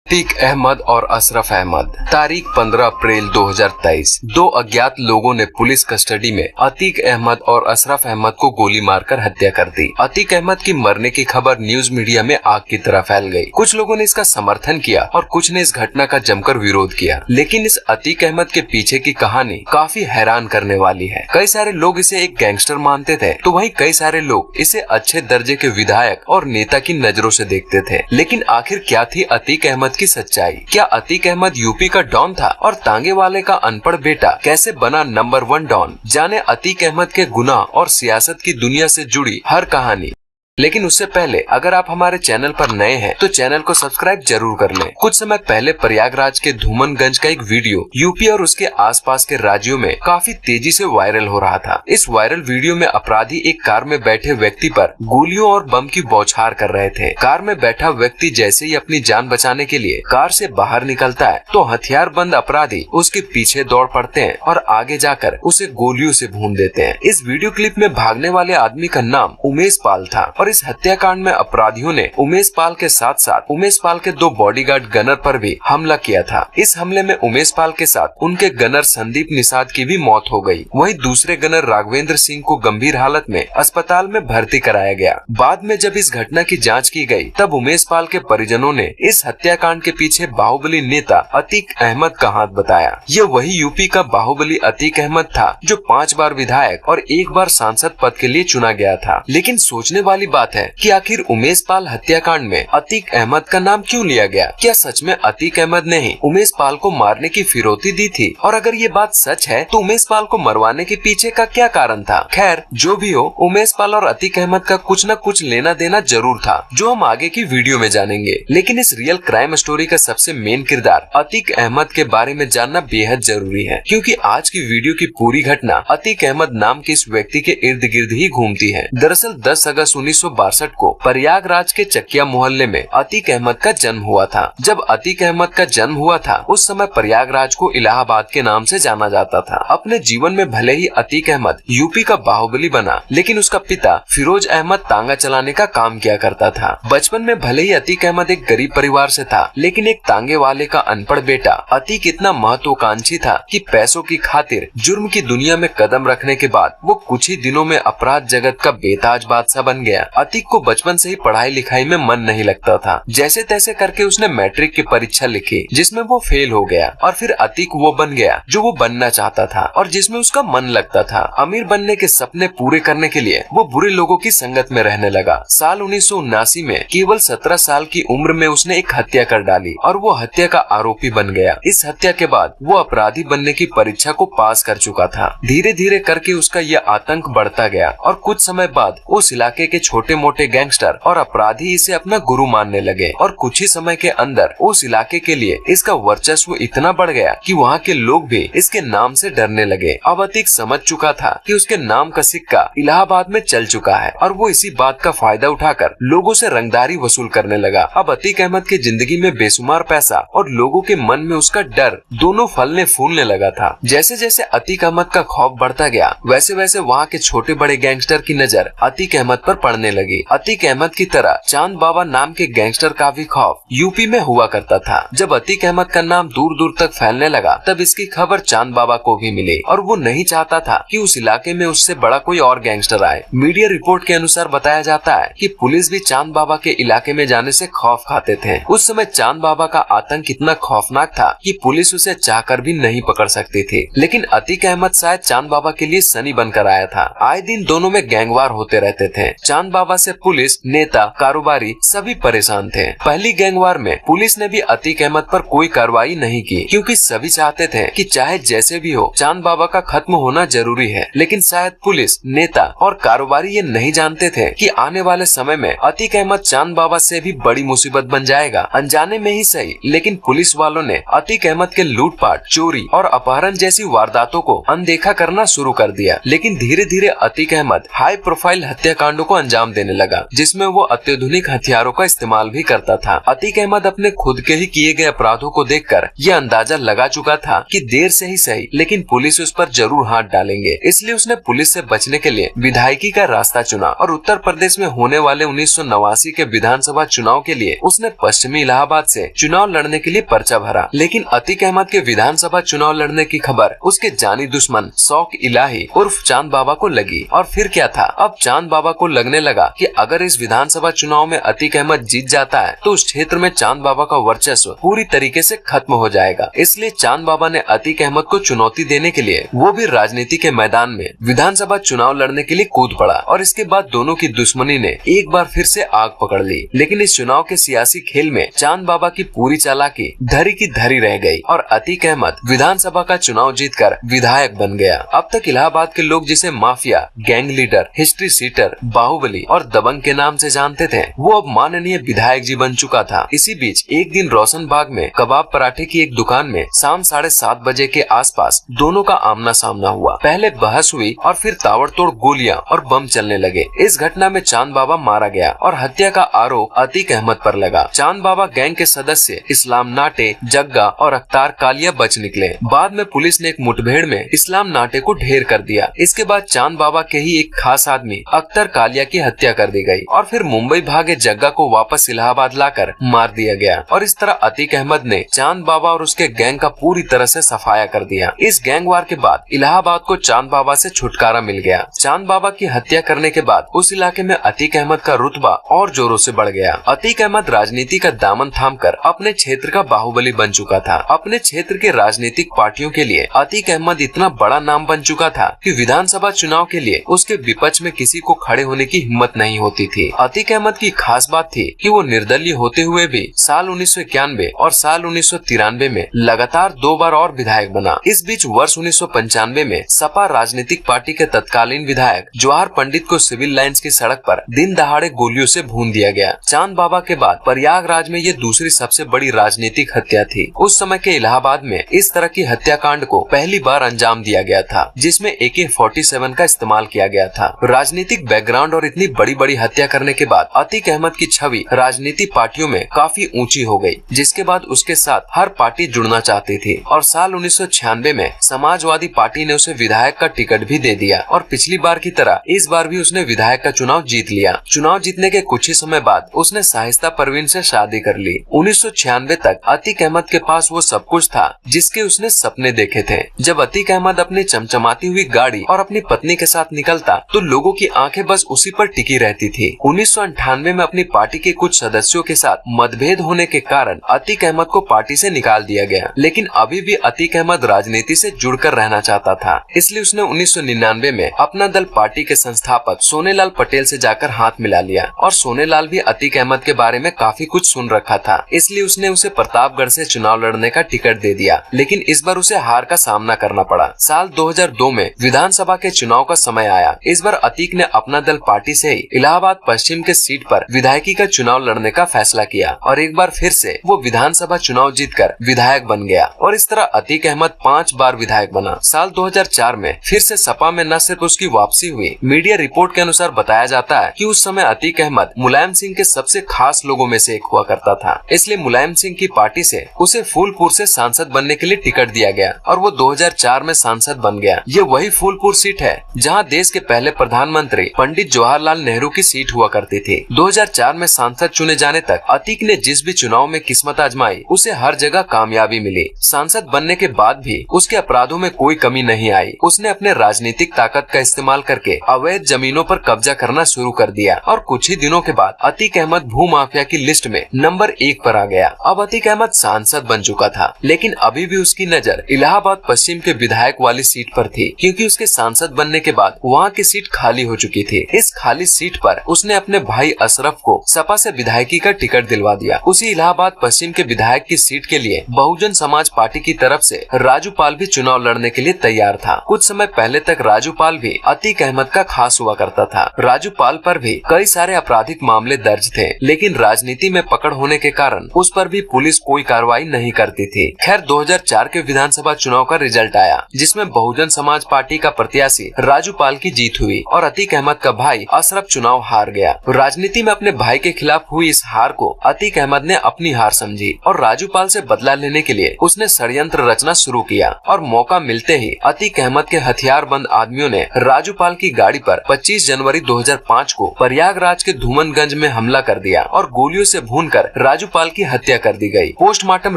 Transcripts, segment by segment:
अतीक अहमद और अशरफ अहमद। तारीख 15 अप्रैल 2023। दो अज्ञात लोगों ने पुलिस कस्टडी में अतीक अहमद और अशरफ अहमद को गोली मारकर हत्या कर दी। अतीक अहमद की मरने की खबर न्यूज मीडिया में आग की तरह फैल गई। कुछ लोगों ने इसका समर्थन किया और कुछ ने इस घटना का जमकर विरोध किया। लेकिन इस अतीक अहमद के पीछे की कहानी काफी हैरान करने वाली है। कई सारे लोग इसे एक गैंगस्टर मानते थे, तो वहीं कई सारे लोग इसे अच्छे दर्जे के विधायक और नेता की नजरों से देखते थे। लेकिन आखिर क्या थी अतीक अहमद की सच्चाई? क्या अतीक अहमद यूपी का डॉन था और तांगे वाले का अनपढ़ बेटा कैसे बना नंबर 1 डॉन? जाने अतीक अहमद के गुनाह और सियासत की दुनिया से जुड़ी हर कहानी। लेकिन उससे पहले अगर आप हमारे चैनल पर नए हैं तो चैनल को सब्सक्राइब जरूर कर लें। कुछ समय पहले प्रयागराज के धूमनगंज का एक वीडियो यूपी और उसके आसपास के राज्यों में काफी तेजी से वायरल हो रहा था। इस वायरल वीडियो में अपराधी एक कार में बैठे व्यक्ति पर गोलियों और बम की बौछार कर रहे थे। कार में बैठा व्यक्ति जैसे ही अपनी जान बचाने के लिए कार से बाहर निकलता है तो हथियार बंद अपराधी उसके पीछे दौड़ पड़ते हैं और आगे जाकर उसे गोलियों से भून देते हैं। इस वीडियो क्लिप में भागने वाले आदमी का नाम उमेश पाल था और इस हत्याकांड में अपराधियों ने उमेश पाल के साथ साथ उमेश पाल के 2 बॉडीगार्ड गनर पर भी हमला किया था। इस हमले में उमेश पाल के साथ उनके गनर संदीप निषाद की भी मौत हो गई। वहीं दूसरे गनर राघवेंद्र सिंह को गंभीर हालत में अस्पताल में भर्ती कराया गया। बाद में जब इस घटना की जांच की गई तब उमेश पाल के परिजनों ने इस हत्याकांड के पीछे बाहुबली नेता अतीक अहमद का हाथ बताया। ये वही यूपी का बाहुबली अतीक अहमद था जो 5 बार विधायक और 1 बार सांसद पद के लिए चुना गया था। लेकिन सोचने वाली बात है कि आखिर उमेश पाल हत्याकांड में अतीक अहमद का नाम क्यों लिया गया? क्या सच में अतीक अहमद ने ही उमेश पाल को मारने की फिरौती दी थी? और अगर ये बात सच है तो उमेश पाल को मरवाने के पीछे का क्या कारण था? खैर जो भी हो, उमेश पाल और अतीक अहमद का कुछ न कुछ लेना देना जरूर था, जो हम आगे की वीडियो में जानेंगे। लेकिन इस रियल क्राइम स्टोरी का सबसे मेन किरदार अतीक अहमद के बारे में जानना बेहद जरूरी है, क्योंकि आज की वीडियो की पूरी घटना अतीक अहमद नाम के इस व्यक्ति के इर्द गिर्द ही घूमती है। दरअसल 10 अगस्त 1962 को प्रयागराज के चकिया मोहल्ले में अतीक अहमद का जन्म हुआ था। जब अतीक अहमद का जन्म हुआ था उस समय प्रयागराज को इलाहाबाद के नाम से जाना जाता था। अपने जीवन में भले ही अतीक अहमद यूपी का बाहुबली बना, लेकिन उसका पिता फिरोज अहमद तांगा चलाने का काम किया करता था। बचपन में भले ही अतीक अहमद एक गरीब परिवार से था, लेकिन एक तांगे वाले का अनपढ़ बेटा अतीक इतना महत्वाकांक्षी था कि पैसों की खातिर जुर्म की दुनिया में कदम रखने के बाद वो कुछ ही दिनों में अपराध जगत का बेताज बादशाह बन गया। अतीक को बचपन से ही पढ़ाई लिखाई में मन नहीं लगता था। जैसे तैसे करके उसने मैट्रिक की परीक्षा लिखी जिसमें वो फेल हो गया और फिर अतीक वो बन गया जो वो बनना चाहता था और जिसमें उसका मन लगता था। अमीर बनने के सपने पूरे करने के लिए वो बुरे लोगों की संगत में रहने लगा। साल 1979 में केवल 17 साल की उम्र में उसने एक हत्या कर डाली और वो हत्या का आरोपी बन गया। इस हत्या के बाद वो अपराधी बनने की परीक्षा को पास कर चुका था। धीरे धीरे करके उसका यह आतंक बढ़ता गया और कुछ समय बाद उस इलाके के छोटे मोटे गैंगस्टर और अपराधी इसे अपना गुरु मानने लगे और कुछ ही समय के अंदर उस इलाके के लिए इसका वर्चस्व इतना बढ़ गया कि वहाँ के लोग भी इसके नाम से डरने लगे। अब अतीक समझ चुका था कि उसके नाम का सिक्का इलाहाबाद में चल चुका है और वो इसी बात का फायदा उठाकर लोगों से रंगदारी वसूल करने लगा। अब अतीक अहमद की जिंदगी में बेशुमार पैसा और लोगों के मन में उसका डर दोनों फलने फूलने लगा था। जैसे जैसे अतीक अहमद का खौफ बढ़ता गया वैसे वैसे वहाँ के छोटे बड़े गैंगस्टर की नजर अतीक अहमद पर पड़ने लगी। अतीक अहमद की तरह चांद बाबा नाम के गैंगस्टर का भी खौफ यूपी में हुआ करता था। जब अतीक अहमद का नाम दूर दूर तक फैलने लगा तब इसकी खबर चांद बाबा को भी मिली और वो नहीं चाहता था कि उस इलाके में उससे बड़ा कोई और गैंगस्टर आए। मीडिया रिपोर्ट के अनुसार बताया जाता है कि पुलिस भी चांद बाबा के इलाके में जाने से खौफ खाते थे। उस समय चांद बाबा का आतंक इतना खौफनाक था कि पुलिस उसे चाहकर भी नहीं पकड़ सकती थी। लेकिन अतीक अहमद शायद चांद बाबा के लिए सनी बनकर आया था। आए दिन दोनों में गैंगवार होते रहते थे। चांद बाबा से पुलिस, नेता, कारोबारी सभी परेशान थे। पहली गैंगवार में पुलिस ने भी अतीक अहमद पर कोई कार्रवाई नहीं की, क्योंकि सभी चाहते थे कि चाहे जैसे भी हो चांद बाबा का खत्म होना जरूरी है। लेकिन शायद पुलिस, नेता और कारोबारी ये नहीं जानते थे कि आने वाले समय में अतीक अहमद चांद बाबा से भी बड़ी मुसीबत बन जाएगा। अनजाने में ही सही, लेकिन पुलिस वालों ने अतीक अहमद के लूटपाट, चोरी और अपहरण जैसी वारदातों को अनदेखा करना शुरू कर दिया। लेकिन धीरे धीरे अतीक अहमद हाई प्रोफाइल हत्याकांडों को अंजाम अंजाम देने लगा, जिसमें वो अत्याधुनिक हथियारों का इस्तेमाल भी करता था। अतीक अहमद अपने खुद के ही किए गए अपराधों को देखकर यह अंदाजा लगा चुका था कि देर से ही सही लेकिन पुलिस उस पर जरूर हाथ डालेंगे। इसलिए उसने पुलिस से बचने के लिए विधायकी का रास्ता चुना और उत्तर प्रदेश में होने वाले 1989 के विधानसभा चुनाव के लिए उसने पश्चिमी इलाहाबाद से चुनाव लड़ने के लिए पर्चा भरा। लेकिन अतीक अहमद के विधानसभा चुनाव लड़ने की खबर उसके जानी दुश्मन शौक इलाही उर्फ चांद बाबा को लगी। और फिर क्या था, अब चांद बाबा को लगने लगा कि अगर इस विधानसभा चुनाव में अतीक अहमद जीत जाता है तो उस क्षेत्र में चांद बाबा का वर्चस्व पूरी तरीके से खत्म हो जाएगा। इसलिए चांद बाबा ने अतीक अहमद को चुनौती देने के लिए वो भी राजनीति के मैदान में विधानसभा चुनाव लड़ने के लिए कूद पड़ा। और इसके बाद दोनों की दुश्मनी ने एक बार फिर से आग पकड़ ली। लेकिन इस चुनाव के सियासी खेल में चांद बाबा की पूरी चालाकी धरी की धरी रह गई और अतीक अहमद विधानसभा का चुनाव जीतकर विधायक बन गया। अब तक इलाहाबाद के लोग जिसे mafia, gang leader, history sheeter, bahubali और दबंग के नाम से जानते थे, वो अब माननीय विधायक जी बन चुका था। इसी बीच एक दिन रोशन बाग में कबाब पराठे की एक दुकान में शाम 7:30 बजे के आसपास दोनों का आमना सामना हुआ। पहले बहस हुई और फिर ताबड़तोड़ गोलियां और बम चलने लगे। इस घटना में चांद बाबा मारा गया और हत्या का आरोप अतीक अहमद पर लगा। चांद बाबा गैंग के सदस्य इस्लाम नाटे, जग्गा और अख्तार कालिया बच निकले। बाद में पुलिस ने एक मुठभेड़ में इस्लाम नाटे को ढेर कर दिया। इसके बाद चांद बाबा के ही एक खास आदमी अख्तर कालिया की हत्या कर दी गई और फिर मुंबई भागे जग्गा को वापस इलाहाबाद लाकर मार दिया गया। और इस तरह अतीक अहमद ने चांद बाबा और उसके गैंग का पूरी तरह से सफाया कर दिया। इस गैंग वार के बाद इलाहाबाद को चांद बाबा से छुटकारा मिल गया। चांद बाबा की हत्या करने के बाद उस इलाके में अतीक अहमद का रुतबा और जोरों से बढ़ गया। अतीक अहमद राजनीति का दामन थामकर अपने क्षेत्र का बाहुबली बन चुका था। अपने क्षेत्र के राजनीतिक पार्टियों के लिए अतीक अहमद इतना बड़ा नाम बन चुका था कि विधानसभा चुनाव के लिए उसके विपक्ष में किसी को खड़े होने की हिम्मत नहीं होती थी। अतीक अहमद की खास बात थी कि वो निर्दलीय होते हुए भी साल 1991 और साल 1993 में लगातार 2 बार और विधायक बना। इस बीच वर्ष 1995 में सपा राजनीतिक पार्टी के तत्कालीन विधायक जवाहर पंडित को सिविल लाइंस की सड़क पर दिन दहाड़े गोलियों से भून दिया गया। चांद बाबा के बाद प्रयागराज में ये दूसरी सबसे बड़ी राजनीतिक हत्या थी। उस समय के इलाहाबाद में इस तरह की हत्याकांड को पहली बार अंजाम दिया गया था, जिसमें AK-47 का इस्तेमाल किया गया था। राजनीतिक बैकग्राउंड और इतनी बड़ी बड़ी हत्या करने के बाद अतीक अहमद की छवि राजनीति पार्टियों में काफी ऊंची हो गई, जिसके बाद उसके साथ हर पार्टी जुड़ना चाहती थी। और साल 1996 में समाजवादी पार्टी ने उसे विधायक का टिकट भी दे दिया और पिछली बार की तरह इस बार भी उसने विधायक का चुनाव जीत लिया। चुनाव जीतने के कुछ ही समय बाद उसने शाइस्ता परवीन से शादी कर ली। 1996 तक अतीक अहमद के पास वो सब कुछ था जिसके उसने सपने देखे थे। जब अतीक अहमद अपनी चमचमाती हुई गाड़ी और अपनी पत्नी के साथ निकलता तो लोगों की आंखें बस उसी पर टिकी रहती थी। 1998 में अपनी पार्टी के कुछ सदस्यों के साथ मतभेद होने के कारण अतीक अहमद को पार्टी से निकाल दिया गया, लेकिन अभी भी अतीक अहमद राजनीति से जुड़कर रहना चाहता था। इसलिए उसने 1999 में अपना दल पार्टी के संस्थापक सोनेलाल पटेल से जाकर हाथ मिला लिया। और सोनेलाल भी अतीक अहमद के बारे में काफी कुछ सुन रखा था, इसलिए उसने उसे प्रतापगढ़ से चुनाव लड़ने का टिकट दे दिया। लेकिन इस बार उसे हार का सामना करना पड़ा। साल 2002 में विधानसभा के चुनाव का समय आया। इस बार अतीक ने अपना दल पार्टी से ही इलाहाबाद पश्चिम के सीट पर विधायकी का चुनाव लड़ने का फैसला किया और एक बार फिर से वो विधानसभा चुनाव जीतकर विधायक बन गया। और इस तरह अतीक अहमद 5 बार विधायक बना। साल 2004 में फिर से सपा में न सिर्फ उसकी वापसी हुई, मीडिया रिपोर्ट के अनुसार बताया जाता है कि उस समय अतीक अहमद मुलायम सिंह के सबसे खास लोगों में से एक हुआ करता था। इसलिए मुलायम सिंह की पार्टी से उसे फूलपुर से सांसद बनने के लिए टिकट दिया गया और वो 2004 में सांसद बन गया। ये वही फूलपुर सीट है जहां देश के पहले प्रधानमंत्री पंडित जवाहरलाल नेहरू की सीट हुआ करती थी। 2004 में सांसद चुने जाने तक अतीक ने जिस भी चुनाव में किस्मत आजमाई उसे हर जगह कामयाबी मिली। सांसद बनने के बाद भी उसके अपराधों में कोई कमी नहीं आई। उसने अपने राजनीतिक ताकत का इस्तेमाल करके अवैध जमीनों पर कब्जा करना शुरू कर दिया और कुछ ही दिनों के बाद अतीक अहमद भू माफिया की लिस्ट में नंबर 1 पर आ गया। अब अतीक अहमद सांसद बन चुका था, लेकिन अभी भी उसकी नजर इलाहाबाद पश्चिम के विधायक वाली सीट पर थी, क्योंकि उसके सांसद बनने के बाद वहाँ की सीट खाली हो चुकी थी। इस खाली सीट पर उसने अपने भाई अशरफ को सपा से विधायकी का टिकट दिलवा दिया। उसी इलाहाबाद पश्चिम के विधायक की सीट के लिए बहुजन समाज पार्टी की तरफ से राजू पाल भी चुनाव लड़ने के लिए तैयार था। कुछ समय पहले तक राजू पाल भी अतीक अहमद का खास हुआ करता था। राजू पाल पर भी कई सारे आपराधिक मामले दर्ज थे, लेकिन राजनीति में पकड़ होने के कारण उस पर भी पुलिस कोई कार्रवाई नहीं करती थी। खैर 2004 के विधानसभा चुनाव का रिजल्ट आया, जिसमें बहुजन समाज पार्टी का प्रत्याशी राजू पाल की जीत हुई और अतीक अहमद का भाई अशरफ अशरफ चुनाव हार गया। राजनीति में अपने भाई के खिलाफ हुई इस हार को अतीक अहमद ने अपनी हार समझी और राजूपाल से बदला लेने के लिए उसने षड्यंत्र रचना शुरू किया और मौका मिलते ही अतीक अहमद के हथियारबंद आदमियों ने राजूपाल की गाड़ी पर 25 जनवरी 2005 को प्रयागराज के धूमनगंज में हमला कर दिया और गोलियों से भूनकर राजूपाल की हत्या कर दी गई। पोस्टमार्टम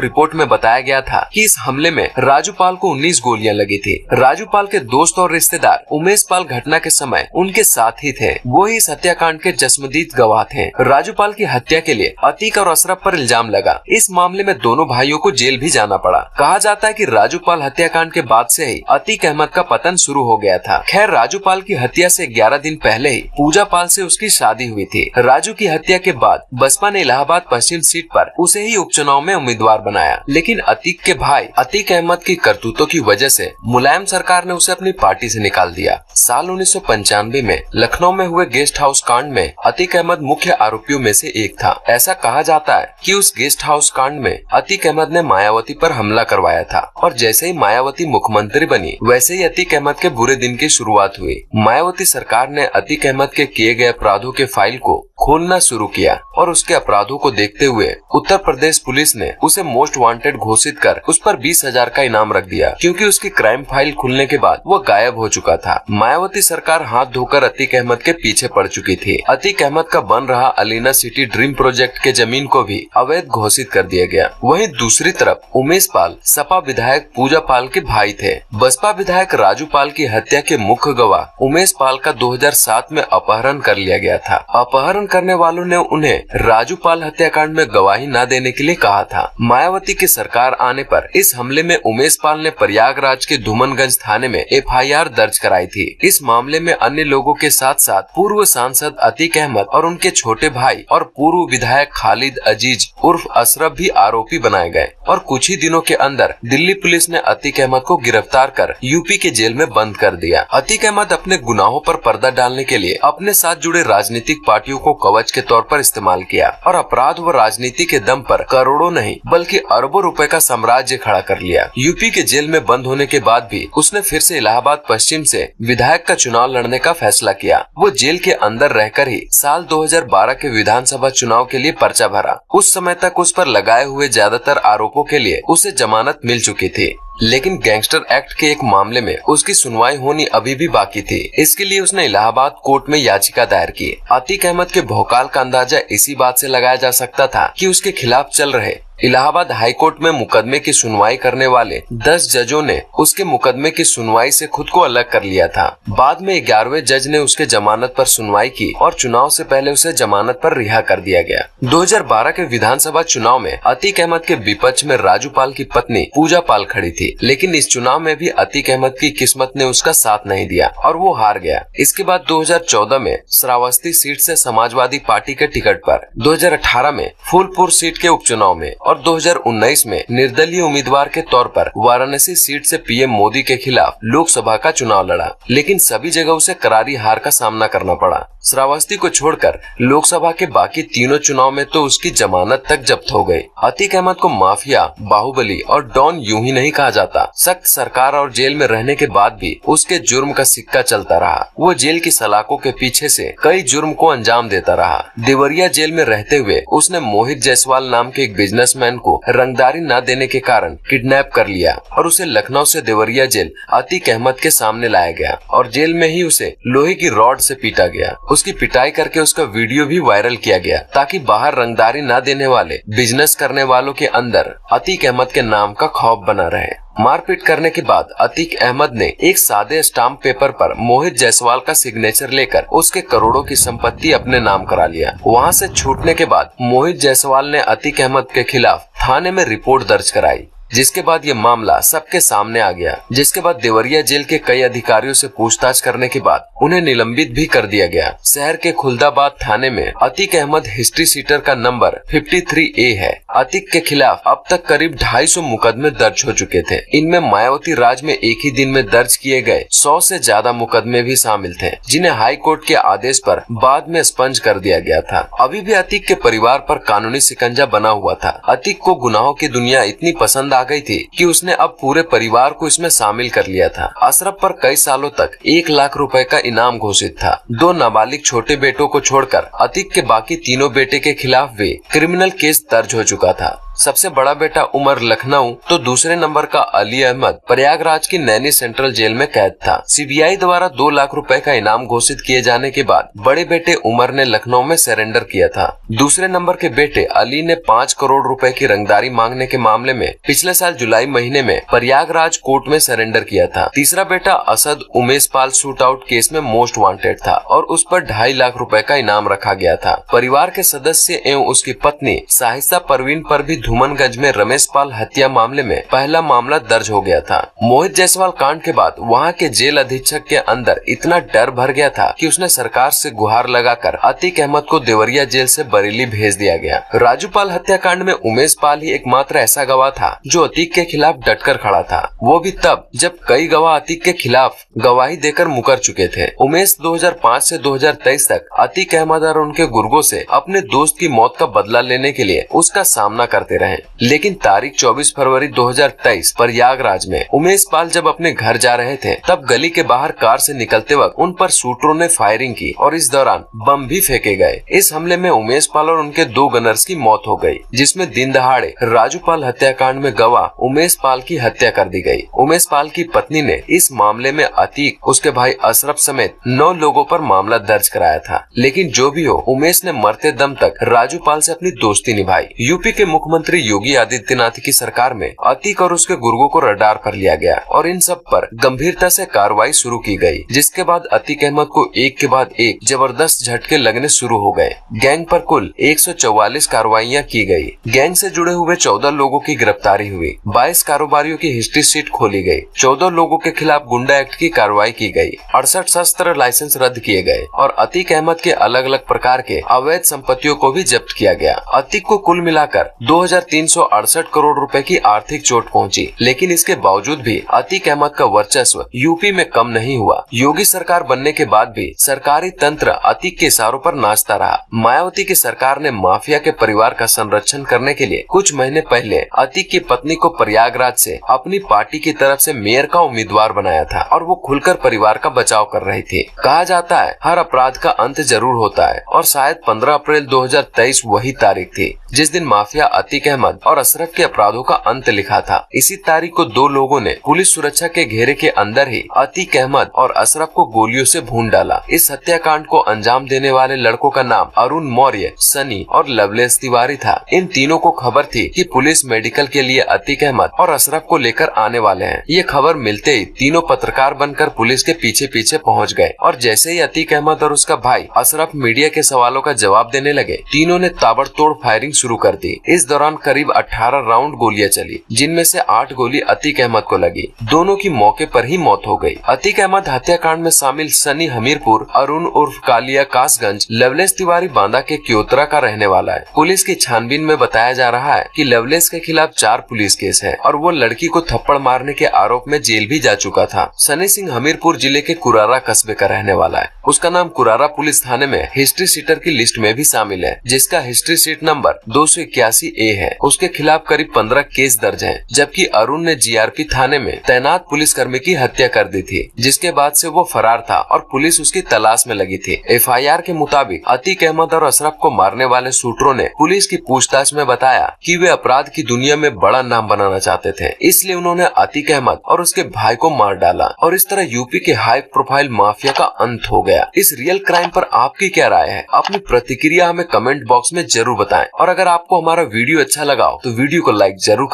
रिपोर्ट में बताया गया था कि इस हमले में राजूपाल को 19 गोलियां लगी थी। राजूपाल के दोस्त और रिश्तेदार उमेश पाल घटना के समय उनके साथ ही थे। वो ही इस हत्याकांड के चश्मदीद गवाह थे। राजूपाल की हत्या के लिए अतीक और अशरफ पर इल्जाम लगा। इस मामले में दोनों भाइयों को जेल भी जाना पड़ा। कहा जाता है कि राजूपाल हत्याकांड के बाद से ही अतीक अहमद का पतन शुरू हो गया था। खैर, राजूपाल की हत्या से 11 दिन पहले ही पूजा पाल से उसकी शादी हुई थी। राजू की हत्या के बाद बसपा ने इलाहाबाद पश्चिम सीट पर उसे ही उपचुनाव में उम्मीदवार बनाया, लेकिन अतीक के भाई अतीक अहमद की करतूतों की वजह से मुलायम सरकार ने उसे अपनी पार्टी से निकाल दिया। साल 1995 में लखनऊ में हुए गेस्ट हाउस कांड में अतीक अहमद मुख्य आरोपियों में से एक था। ऐसा कहा जाता है कि उस गेस्ट हाउस कांड में अतीक अहमद ने मायावती पर हमला करवाया था और जैसे ही मायावती मुख्यमंत्री बनी वैसे ही अतीक अहमद के बुरे दिन की शुरुआत हुई। मायावती सरकार ने अतीक अहमद के किए गए अपराधों के फाइल को खोलना शुरू किया और उसके अपराधों को देखते हुए उत्तर प्रदेश पुलिस ने उसे मोस्ट वांटेड घोषित कर उस पर 20,000 का इनाम रख दिया, क्योंकि उसकी क्राइम फाइल खुलने के बाद वो गायब हो चुका था। मायावती सरकार हाथ धोकर अतीक अहमद के पीछे पड़ चुकी थी। अतीक अहमद का बन रहा अलीना सिटी ड्रीम प्रोजेक्ट के जमीन को भी अवैध घोषित कर दिया गया। वहीं दूसरी तरफ उमेश पाल सपा विधायक पूजा पाल के भाई थे। बसपा विधायक राजू पाल की हत्या के मुख्य गवाह उमेश पाल का 2007 में अपहरण कर लिया गया था। अपहरण करने वालों ने उन्हें राजूपाल हत्याकांड में गवाही न देने के लिए कहा था। मायावती की सरकार आने पर इस हमले में उमेश पाल ने प्रयागराज के धूमनगंज थाने में एफआईआर दर्ज कराई थी। इस मामले में अन्य लोगों के साथ साथ पूर्व सांसद अतीक अहमद और उनके छोटे भाई और पूर्व विधायक खालिद अजीज उर्फ अशरफ भी आरोपी बनाए गए और कुछ ही दिनों के अंदर दिल्ली पुलिस ने अतीक अहमद को गिरफ्तार कर यूपी के जेल में बंद कर दिया। अतीक अहमद अपने गुनाहों पर पर्दा डालने के लिए अपने साथ जुड़े राजनीतिक पार्टियों को कवच के तौर पर इस्तेमाल किया और अपराध व राजनीति के दम पर करोड़ों नहीं बल्कि अरबों रुपए का साम्राज्य खड़ा कर लिया। यूपी के जेल में बंद होने के बाद भी उसने फिर से इलाहाबाद पश्चिम से विधायक का चुनाव लड़ने का फैसला किया। वो जेल के अंदर रहकर ही साल 2012 के विधानसभा चुनाव के लिए पर्चा भरा। उस समय तक उस पर लगाए हुए ज्यादातर आरोपों के लिए उसे जमानत मिल चुकी थी, लेकिन गैंगस्टर एक्ट के एक मामले में उसकी सुनवाई होनी अभी भी बाकी थी। इसके लिए उसने इलाहाबाद कोर्ट में याचिका दायर की। अतीक अहमद के भौकाल का अंदाजा इसी बात से लगाया जा सकता था कि उसके खिलाफ चल रहे इलाहाबाद हाई कोर्ट में मुकदमे की सुनवाई करने वाले 10 जजों ने उसके मुकदमे की सुनवाई से खुद को अलग कर लिया था। बाद में 11वें जज ने उसके जमानत पर सुनवाई की और चुनाव से पहले उसे जमानत पर रिहा कर दिया गया। 2012 के विधानसभा चुनाव में अतीक अहमद के विपक्ष में राजूपाल की पत्नी पूजा पाल खड़ी थी, लेकिन इस चुनाव में भी अतीक अहमद की किस्मत ने उसका साथ नहीं दिया और वो हार गया। इसके बाद 2014 में श्रावस्ती सीट से समाजवादी पार्टी के टिकट पर, 2018 में फूलपुर सीट के उपचुनाव में और 2019 में निर्दलीय उम्मीदवार के तौर पर वाराणसी सीट से पीएम मोदी के खिलाफ लोकसभा का चुनाव लड़ा, लेकिन सभी जगह उसे करारी हार का सामना करना पड़ा। श्रावस्ती को छोड़कर लोकसभा के बाकी तीनों चुनाव में तो उसकी जमानत तक जब्त हो गई। अतीक अहमद को माफिया, बाहुबली और डॉन यूं ही नहीं कहा जाता। सख्त सरकार और जेल में रहने के बाद भी उसके जुर्म का सिक्का चलता रहा। वो जेल की सलाखों के पीछे से कई जुर्म को अंजाम देता रहा। देवरिया जेल में रहते हुए उसने मोहित जायसवाल नाम के एक बिजनेसमैन को रंगदारी न देने के कारण किडनैप कर लिया और उसे लखनऊ से देवरिया जेल अतीक अहमद के सामने लाया गया और जेल में ही उसे लोहे की रॉड से पीटा गया। उसकी पिटाई करके उसका वीडियो भी वायरल किया गया ताकि बाहर रंगदारी न देने वाले बिजनेस करने वालों के अंदर अतीक अहमद के नाम का खौफ बना रहे। मारपीट करने के बाद अतीक अहमद ने एक सादे स्टाम्प पेपर पर मोहित जायसवाल का सिग्नेचर लेकर उसके करोड़ों की संपत्ति अपने नाम करा लिया। वहां से छूटने के बाद मोहित जायसवाल ने अतीक अहमद के खिलाफ थाने में रिपोर्ट दर्ज कराई, जिसके बाद ये मामला सबके सामने आ गया। जिसके बाद देवरिया जेल के कई अधिकारियों से पूछताछ करने के बाद उन्हें निलंबित भी कर दिया गया। शहर के खुलदाबाद थाने में अतीक अहमद हिस्ट्री सीटर का नंबर 53A है। अतीक के खिलाफ अब तक करीब 250 मुकदमे दर्ज हो चुके थे। इनमें मायावती राज में एक ही दिन में दर्ज किए गए 100 से ज्यादा मुकदमे भी शामिल थे, जिन्हें हाई कोर्ट के आदेश पर बाद में स्पंज कर दिया गया था। अभी भी अतीक के परिवार पर कानूनी शिकंजा बना हुआ था। अतीक को गुनाहों की दुनिया इतनी पसंद आ आ गई थी कि उसने अब पूरे परिवार को इसमें शामिल कर लिया था। अशरफ पर कई सालों तक 1 लाख रुपए का इनाम घोषित था। 2 नाबालिग छोटे बेटों को छोड़कर अतीक के बाकी तीनों बेटे के खिलाफ भी क्रिमिनल केस दर्ज हो चुका था। सबसे बड़ा बेटा उमर लखनऊ तो दूसरे नंबर का अली अहमद प्रयागराज की नैनी सेंट्रल जेल में कैद था। सीबीआई द्वारा 2 लाख रुपए का इनाम घोषित किए जाने के बाद बड़े बेटे उमर ने लखनऊ में सरेंडर किया था। दूसरे नंबर के बेटे अली ने 5 करोड़ रुपए की रंगदारी मांगने के मामले में पिछले साल जुलाई महीने में प्रयागराज कोर्ट में सरेंडर किया था। तीसरा बेटा Asad Umesh Pal shoot out case में मोस्ट वांटेड था और उस पर 2.5 लाख रुपए का इनाम रखा गया था। परिवार के सदस्य एवं उसकी पत्नी साहिस्ता परवीन पर भी धूमनगंज में रमेश पाल हत्या मामले में पहला मामला दर्ज हो गया था। मोहित जायसवाल कांड के बाद वहां के जेल अधीक्षक के अंदर इतना डर भर गया था कि उसने सरकार से गुहार लगाकर अतीक अहमद को देवरिया जेल से बरेली भेज दिया गया। राजू पाल हत्याकांड में उमेश पाल ही एकमात्र ऐसा गवाह था जो अतीक के खिलाफ डटकर खड़ा था, वो भी तब जब कई गवाह अतीक के खिलाफ गवाही देकर मुकर चुके थे। उमेश 2005 से 2023 तक अतीक अहमद और उनके गुर्गों से अपने दोस्त की मौत का बदला लेने के लिए उसका सामना करते रहे, लेकिन तारीख 24 फरवरी 2023 प्रयागराज में उमेश पाल जब अपने घर जा रहे थे तब गली के बाहर कार से निकलते वक्त उन पर शूटरों ने फायरिंग की और इस दौरान बम भी फेंके गए। इस हमले में उमेश पाल और उनके 2 गनर्स की मौत हो गई, जिसमें दिन दहाड़े राजू पाल हत्याकांड में गवाह उमेश पाल की हत्या कर दी गई। उमेश पाल की पत्नी ने इस मामले में अतीक, उसके भाई अशरफ समेत 9 लोगों पर मामला दर्ज कराया था, लेकिन जो भी हो उमेश ने मरते दम तक राजू पाल से अपनी दोस्ती निभाई। यूपी के मुख्यमंत्री योगी आदित्यनाथ की सरकार में अतीक और उसके गुर्गों को रडार पर लिया गया और इन सब पर गंभीरता से कार्रवाई शुरू की गई, जिसके बाद अतीक अहमद को एक के बाद एक जबरदस्त झटके लगने शुरू हो गए। गैंग पर कुल 144 कार्रवाइयां की गई। गैंग से जुड़े हुए 14 लोगों की गिरफ्तारी हुई, 22 कारोबारियों की हिस्ट्री शीट खोली गई, 14 लोगों के खिलाफ गुंडा एक्ट की कार्रवाई की गई, 68 शस्त्र लाइसेंस रद्द किए गए और अतीक अहमद के अलग अलग प्रकार के अवैध संपत्तियों को भी जब्त किया गया। अतीक को कुल मिलाकर 2368 करोड़ रुपए की आर्थिक चोट पहुंची, लेकिन इसके बावजूद भी अतीक अहमद का वर्चस्व यूपी में कम नहीं हुआ। योगी सरकार बनने के बाद भी सरकारी तंत्र अतीक के इशारों पर नाचता रहा। मायावती की सरकार ने माफिया के परिवार का संरक्षण करने के लिए कुछ महीने पहले अतीक की पत्नी को प्रयागराज से अपनी पार्टी की तरफ से मेयर का उम्मीदवार बनाया था और वो खुलकर परिवार का बचाव कर रही थी। कहा जाता है हर अपराध का अंत जरूर होता है और शायद 15 अप्रैल 2023 वही तारीख थी जिस दिन माफिया अतीक अहमद और अशरफ के अपराधों का अंत लिखा था। इसी तारीख को 2 लोगों ने पुलिस सुरक्षा के घेरे के अंदर ही अतीक अहमद और अशरफ को गोलियों से भून डाला। इस हत्याकांड को अंजाम देने वाले लड़कों का नाम अरुण मौर्य, सनी और लवलेश तिवारी था। इन तीनों को खबर थी कि पुलिस मेडिकल के लिए अतीक अहमद और अशरफ को लेकर आने वाले हैं। ये खबर मिलते ही तीनों पत्रकार बनकर पुलिस के पीछे पीछे पहुंच गए और जैसे ही अतीक अहमद और उसका भाई अशरफ मीडिया के सवालों का जवाब देने लगे, तीनों ने ताबड़तोड़ फायरिंग शुरू कर दी। इस दौरान करीब 18 राउंड गोलियां चली, जिनमें से 8 गोली अतीक अहमद को लगी। दोनों की मौके पर ही मौत हो गई। अतीक अहमद हत्याकांड में शामिल सनी हमीरपुर, अरुण उर्फ कालिया कासगंज, लवलेश तिवारी बांदा के क्योतरा का रहने वाला है। पुलिस की छानबीन में बताया जा रहा है कि लवलेश के खिलाफ 4 पुलिस केस है और वो लड़की को थप्पड़ मारने के आरोप में जेल भी जा चुका था। सनी सिंह हमीरपुर जिले के कुरारा कस्बे का रहने वाला है। उसका नाम कुरारा पुलिस थाने में हिस्ट्री सीटर की लिस्ट में भी शामिल है, जिसका हिस्ट्री सीट नंबर 281A है। उसके खिलाफ करीब 15 केस दर्ज हैं, जबकि अरुण ने जीआरपी थाने में तैनात पुलिसकर्मी की हत्या कर दी थी, जिसके बाद से वो फरार था और पुलिस उसकी तलाश में लगी थी। एफआईआर के मुताबिक अतीक अहमद और अशरफ को मारने वाले शूटरों ने पुलिस की पूछताछ में बताया कि वे अपराध की दुनिया में बड़ा नाम बनाना चाहते थे, इसलिए उन्होंने अतीक अहमद और उसके भाई को मार डाला और इस तरह यूपी के हाई प्रोफाइल माफिया का अंत हो गया। इस रियल क्राइम पर आपकी क्या राय है? अपनी प्रतिक्रिया हमें कमेंट बॉक्स में जरूर बताएं और अगर आपको हमारा वीडियो अच्छा लगा हो तो वीडियो को लाइक जरूर करें।